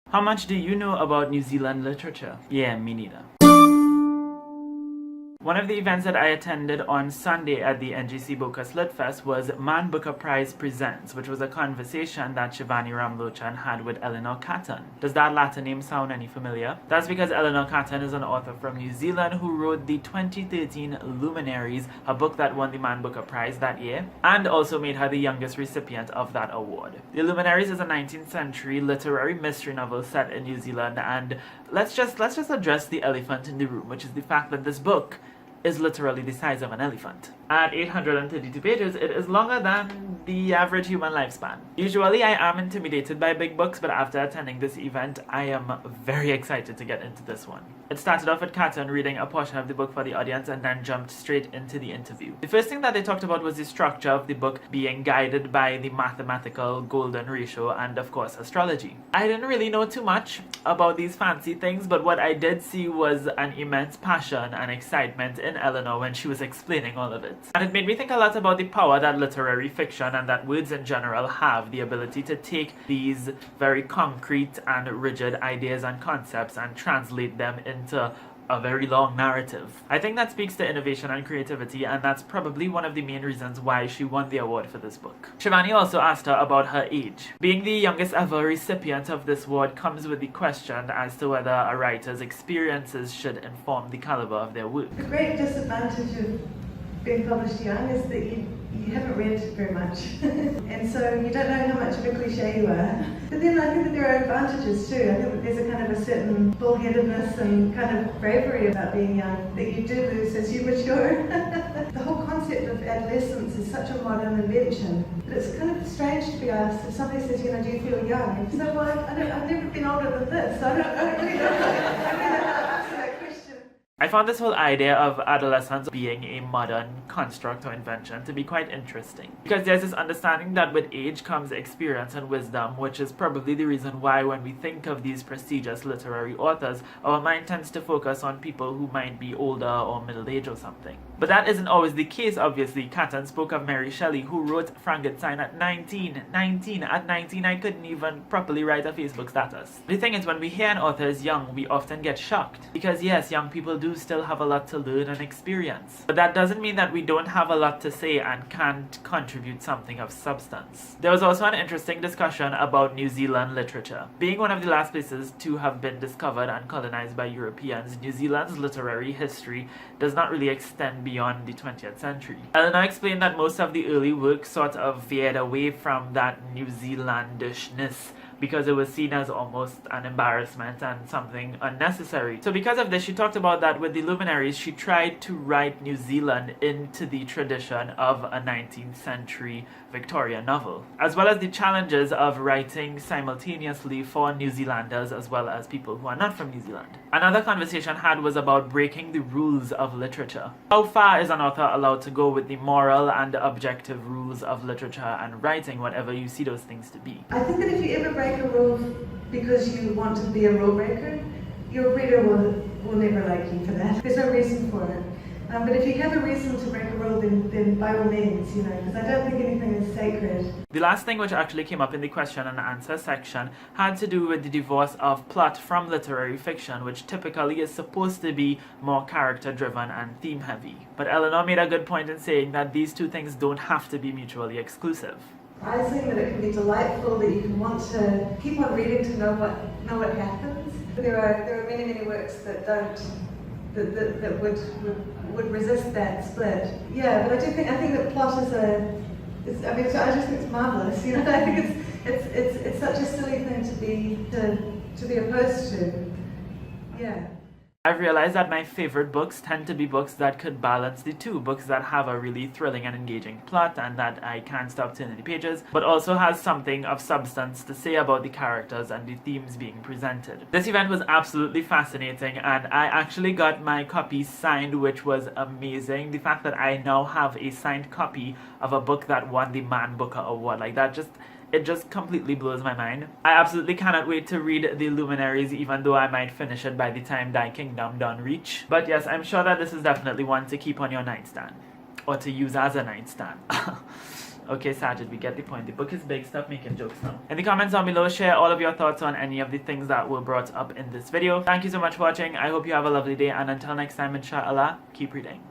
How much do you know about New Zealand literature? Yeah, me neither. One of the events that I attended on Sunday at the NGC Bocas Lit Fest was Man Booker Prize Presents, which was a conversation that Shivanee Ramlochan had with Eleanor Catton. Does that latter name sound any familiar? That's because Eleanor Catton is an author from New Zealand who wrote the 2013 Luminaries, a book that won the Man Booker Prize that year, and also made her the youngest recipient of that award. The Luminaries is a 19th century literary mystery novel set in New Zealand, and let's just address the elephant in the room, which is the fact that this book is literally the size of an elephant. At 832 pages, it is longer than the average human lifespan. Usually I am intimidated by big books, but after attending this event, I am very excited to get into this one. It started off with Catton reading a portion of the book for the audience and then jumped straight into the interview. The first thing that they talked about was the structure of the book being guided by the mathematical golden ratio and of course astrology. I didn't really know too much about these fancy things, but what I did see was an immense passion and excitement in Eleanor when she was explaining all of it. And it made me think a lot about the power that literary fiction and that words in general have, the ability to take these very concrete and rigid ideas and concepts and translate them into a very long narrative. I think that speaks to innovation and creativity, and that's probably one of the main reasons why she won the award for this book. Shivanee also asked her about her age. Being the youngest ever recipient of this award comes with the question as to whether a writer's experiences should inform the caliber of their work. The great disadvantage of being published young is that you haven't read very much and so you don't know how much of a cliche you are. But then I think that there are advantages too. I think that there's a kind of a certain bullheadedness and kind of bravery about being young that you do lose as you mature. The whole concept of adolescence is such a modern invention that it's kind of strange to be asked if somebody says, do you feel young? And you say, well, I've never been older than this, so I don't really know. I mean, answer that question. I found this whole idea of adolescence being a modern construct or invention to be quite interesting, because there's this understanding that with age comes experience and wisdom, which is probably the reason why when we think of these prestigious literary authors, our mind tends to focus on people who might be older or middle-aged or something. But that isn't always the case, obviously. Catton spoke of Mary Shelley, who wrote Frankenstein at 19. At 19, I couldn't even properly write a Facebook status. The thing is, when we hear an author is young, we often get shocked, because yes, young people do still have a lot to learn and experience. But that doesn't mean that we don't have a lot to say and can't contribute something of substance. There was also an interesting discussion about New Zealand literature. Being one of the last places to have been discovered and colonized by Europeans, New Zealand's literary history does not really extend beyond the 20th century. Eleanor explained that most of the early work sort of veered away from that New Zealandishness because it was seen as almost an embarrassment and something unnecessary. So because of this, she talked about that with the Luminaries, she tried to write New Zealand into the tradition of a 19th century Victorian novel, as well as the challenges of writing simultaneously for New Zealanders as well as people who are not from New Zealand. Another conversation had was about breaking the rules of literature. How far is an author allowed to go with the moral and objective rules of literature and writing, whatever you see those things to be? I think that if you ever break a rule because you want to be a rule breaker, your reader will never like you for that. There's no reason for it. But if you have a reason to break a rule, then by all means, because I don't think anything is sacred. The last thing which actually came up in the question and answer section had to do with the divorce of plot from literary fiction, which typically is supposed to be more character-driven and theme-heavy. But Eleanor made a good point in saying that these two things don't have to be mutually exclusive. I think that it can be delightful, that you can want to keep on reading to know what happens. There are many works that don't that would resist that split. Yeah, but I think that plot I just think it's marvelous. I think it's such a silly thing to be opposed to. Yeah. I've realized that my favorite books tend to be books that could balance the two, books that have a really thrilling and engaging plot and that I can't stop turning the pages, but also has something of substance to say about the characters and the themes being presented. This event was absolutely fascinating, and I actually got my copy signed, which was amazing. The fact that I now have a signed copy of a book that won the Man Booker Award, like that it just completely blows my mind. I absolutely cannot wait to read the Luminaries, even though I might finish it by the time Thy Kingdom done reach. But yes, I'm sure that this is definitely one to keep on your nightstand, or to use as a nightstand. Okay, Saajid, we get the point. The book is big, stop making jokes now. In the comments down below, share all of your thoughts on any of the things that were brought up in this video. Thank you so much for watching. I hope you have a lovely day, and until next time, inshallah, keep reading.